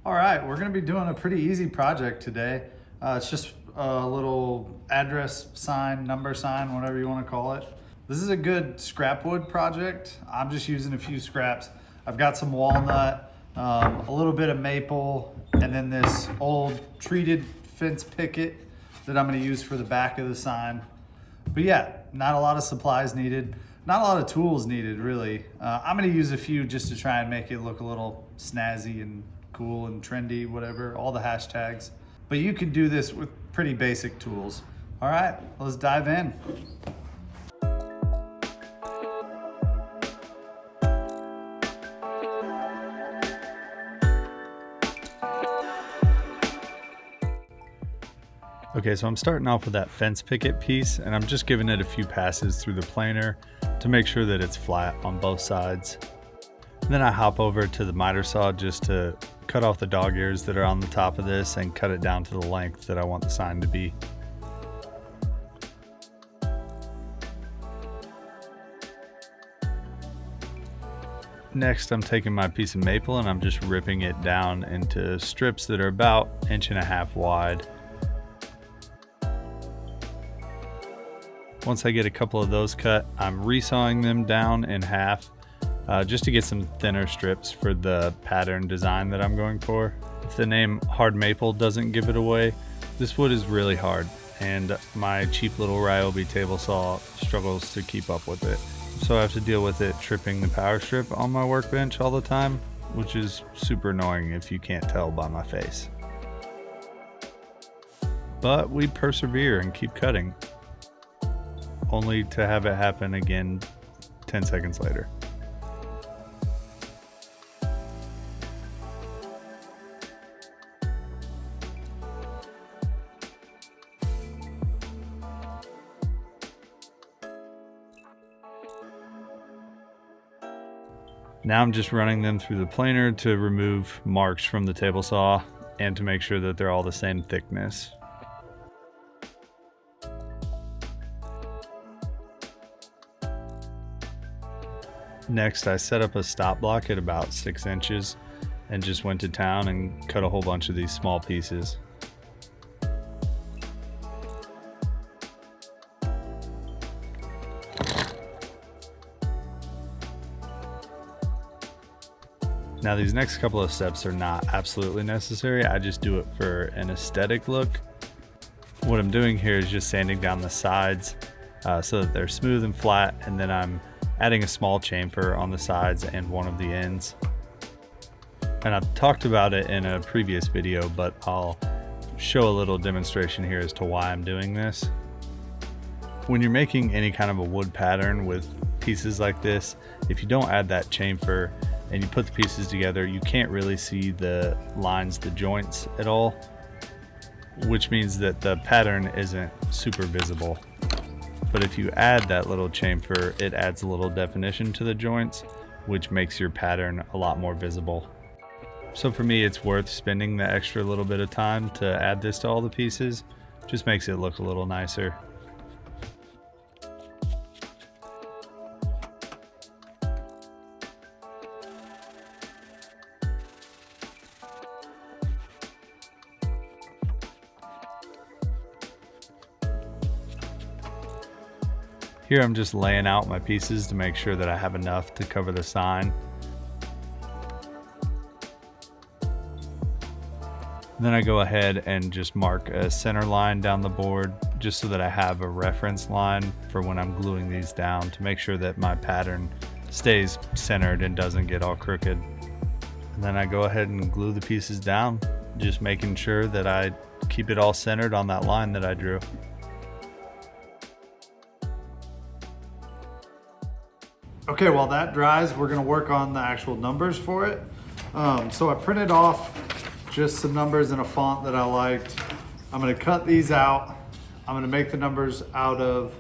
All right, we're gonna be doing a pretty easy project today. It's just a little address sign, number sign, whatever you wanna call it. This is a good scrap wood project. I'm just using a few scraps. I've got some walnut, a little bit of maple, and then this old treated fence picket that I'm gonna use for the back of the sign. But yeah, not a lot of supplies needed. Not a lot of tools needed, really. I'm gonna use a few just to try and make it look a little snazzy and cool and trendy, whatever, all the hashtags. But you can do this with pretty basic tools. All right, let's dive in. Okay, so I'm starting off with that fence picket piece, and I'm just giving it a few passes through the planer to make sure that it's flat on both sides. And then I hop over to the miter saw just to cut off the dog ears that are on the top of this and cut it down to the length that I want the sign to be. Next, I'm taking my piece of maple and I'm just ripping it down into strips that are about 1.5 inches wide. Once I get a couple of those cut, I'm resawing them down in half just to get some thinner strips for the pattern design that I'm going for. If the name hard maple doesn't give it away, this wood is really hard and my cheap little Ryobi table saw struggles to keep up with it. So I have to deal with it tripping the power strip on my workbench all the time, which is super annoying if you can't tell by my face. But we persevere and keep cutting, only to have it happen again 10 seconds later. Now I'm just running them through the planer to remove marks from the table saw and to make sure that they're all the same thickness. Next, I set up a stop block at about 6 inches and just went to town and cut a whole bunch of these small pieces. Now these next couple of steps are not absolutely necessary. I just do it for an aesthetic look. What I'm doing here is just sanding down the sides so that they're smooth and flat, and then I'm adding a small chamfer on the sides and one of the ends. And I've talked about it in a previous video, but I'll show a little demonstration here as to why I'm doing this. When you're making any kind of a wood pattern with pieces like this, if you don't add that chamfer and you put the pieces together, you can't really see the lines, the joints at all, which means that the pattern isn't super visible. But if you add that little chamfer, it adds a little definition to the joints, which makes your pattern a lot more visible. So for me, it's worth spending the extra little bit of time to add this to all the pieces. Just makes it look a little nicer. Here I'm just laying out my pieces to make sure that I have enough to cover the sign. Then I go ahead and just mark a center line down the board just so that I have a reference line for when I'm gluing these down to make sure that my pattern stays centered and doesn't get all crooked. And then I go ahead and glue the pieces down, just making sure that I keep it all centered on that line that I drew. Okay, while that dries, we're gonna work on the actual numbers for it. So I printed off just some numbers in a font that I liked. I'm gonna cut these out. I'm gonna make the numbers out of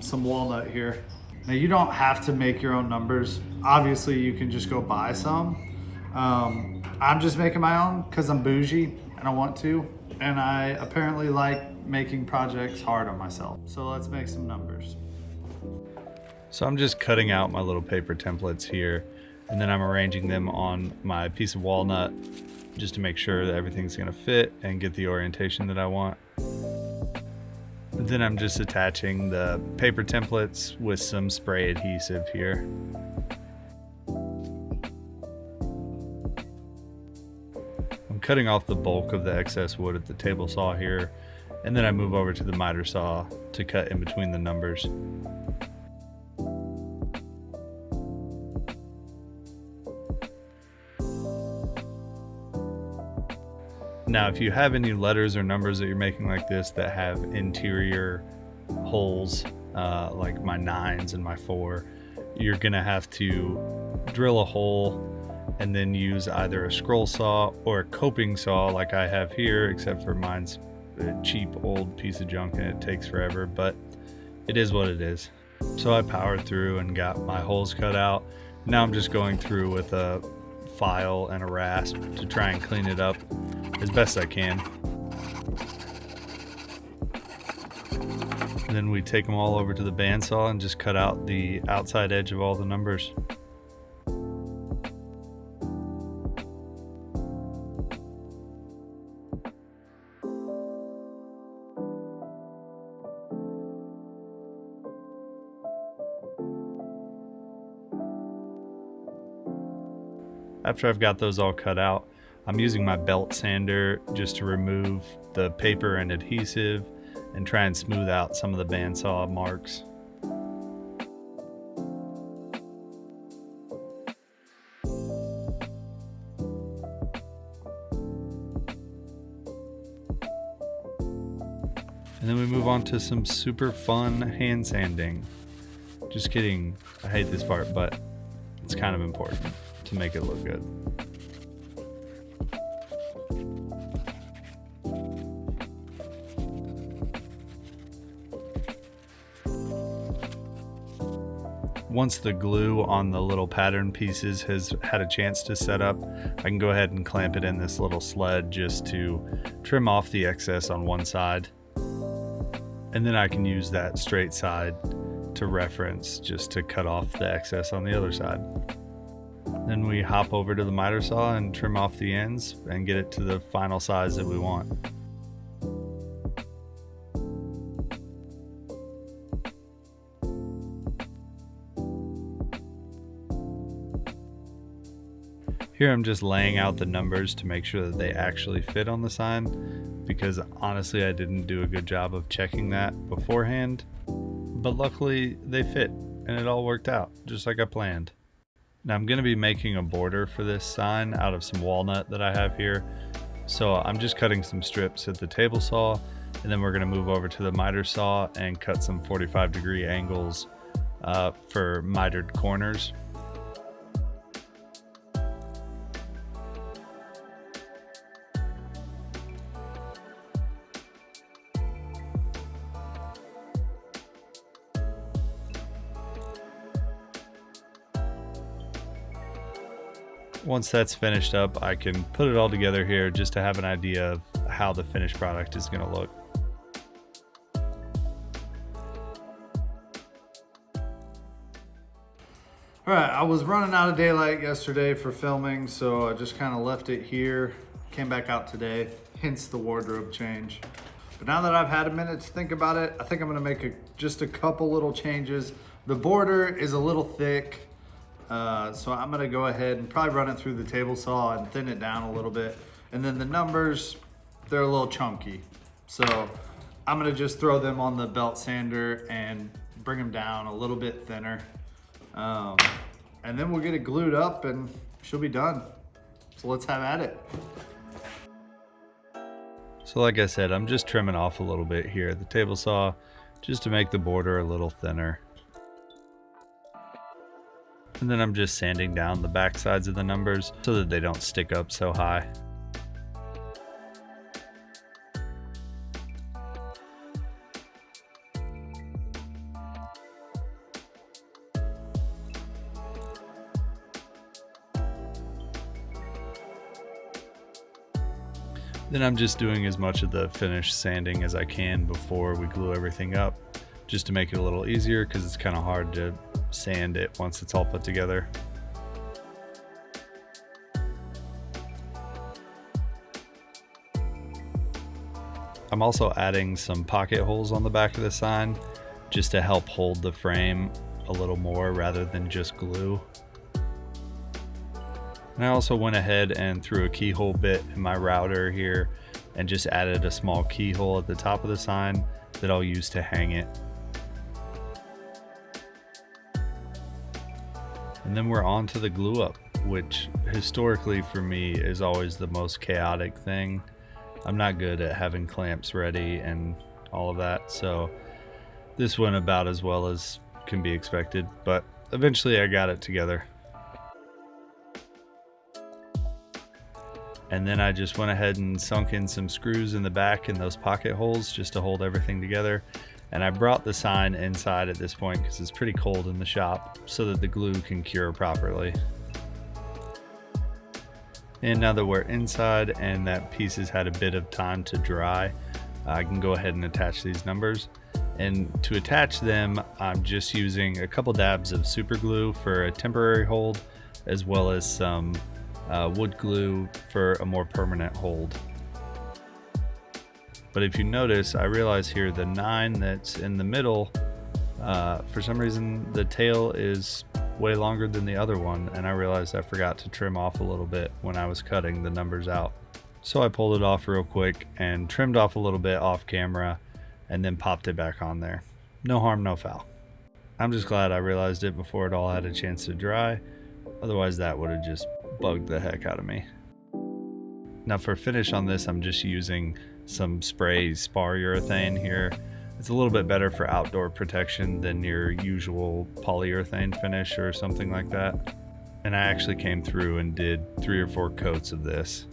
some walnut here. Now you don't have to make your own numbers. Obviously you can just go buy some. I'm just making my own because I'm bougie and I want to. And I apparently like making projects hard on myself. So let's make some numbers. So I'm just cutting out my little paper templates here, and then I'm arranging them on my piece of walnut just to make sure that everything's gonna fit and get the orientation that I want. Then I'm just attaching the paper templates with some spray adhesive here. I'm cutting off the bulk of the excess wood at the table saw here, and then I move over to the miter saw to cut in between the numbers. Now, if you have any letters or numbers that you're making like this that have interior holes, like my 9s and my 4, you're gonna have to drill a hole and then use either a scroll saw or a coping saw like I have here, except for mine's a cheap old piece of junk and it takes forever, but it is what it is. So I powered through and got my holes cut out. Now I'm just going through with a file and a rasp to try and clean it up as best I can. And then we take them all over to the bandsaw and just cut out the outside edge of all the numbers. After I've got those all cut out, I'm using my belt sander just to remove the paper and adhesive and try and smooth out some of the bandsaw marks. And then we move on to some super fun hand sanding. Just kidding, I hate this part, but it's kind of important to make it look good. Once the glue on the little pattern pieces has had a chance to set up, I can go ahead and clamp it in this little sled just to trim off the excess on one side. And then I can use that straight side to reference just to cut off the excess on the other side. Then we hop over to the miter saw and trim off the ends and get it to the final size that we want. Here I'm just laying out the numbers to make sure that they actually fit on the sign, because honestly I didn't do a good job of checking that beforehand, but luckily they fit and it all worked out just like I planned. Now I'm going to be making a border for this sign out of some walnut that I have here, so I'm just cutting some strips at the table saw, and then we're going to move over to the miter saw and cut some 45-degree angles for mitered corners. Once that's finished up, I can put it all together here just to have an idea of how the finished product is going to look. Alright, I was running out of daylight yesterday for filming, so I just kind of left it here. Came back out today, hence the wardrobe change. But now that I've had a minute to think about it, I think I'm going to make just a couple little changes. The border is a little thick. So I'm gonna go ahead and probably run it through the table saw and thin it down a little bit. And then the numbers, they're a little chunky. So I'm gonna just throw them on the belt sander and bring them down a little bit thinner. And then we'll get it glued up and she'll be done. So let's have at it. So like I said, I'm just trimming off a little bit here at the table saw just to make the border a little thinner. And then I'm just sanding down the back sides of the numbers so that they don't stick up so high. Then I'm just doing as much of the finish sanding as I can before we glue everything up, just to make it a little easier because it's kind of hard to sand it once it's all put together. I'm also adding some pocket holes on the back of the sign just to help hold the frame a little more rather than just glue. And I also went ahead and threw a keyhole bit in my router here and just added a small keyhole at the top of the sign that I'll use to hang it. And then we're on to the glue up, which historically for me is always the most chaotic thing. I'm not good at having clamps ready and all of that, so this went about as well as can be expected, but eventually I got it together. And then I just went ahead and sunk in some screws in the back in those pocket holes just to hold everything together. And I brought the sign inside at this point because it's pretty cold in the shop so that the glue can cure properly. And now that we're inside and that piece has had a bit of time to dry, I can go ahead and attach these numbers. And to attach them, I'm just using a couple dabs of super glue for a temporary hold, as well as some wood glue for a more permanent hold. But if you notice, I realize here the 9 that's in the middle, for some reason the tail is way longer than the other one, and I realized I forgot to trim off a little bit when I was cutting the numbers out. So I pulled it off real quick and trimmed off a little bit off camera and then popped it back on there. No harm, no foul. I'm just glad I realized it before it all had a chance to dry. Otherwise that would have just bugged the heck out of me. Now for finish on this, I'm just using some spray spar urethane here. It's a little bit better for outdoor protection than your usual polyurethane finish or something like that. And I actually came through and did 3 or 4 coats of this.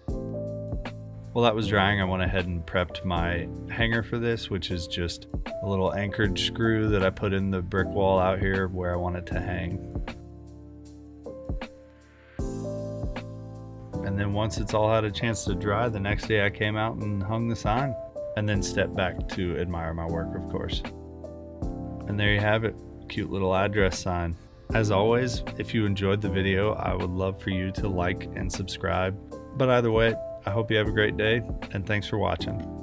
While that was drying, I went ahead and prepped my hanger for this, which is just a little anchorage screw that I put in the brick wall out here where I want it to hang. And then once it's all had a chance to dry, the next day I came out and hung the sign, and then stepped back to admire my work, of course. And there you have it, cute little address sign. As always, if you enjoyed the video, I would love for you to like and subscribe. But either way, I hope you have a great day, and thanks for watching.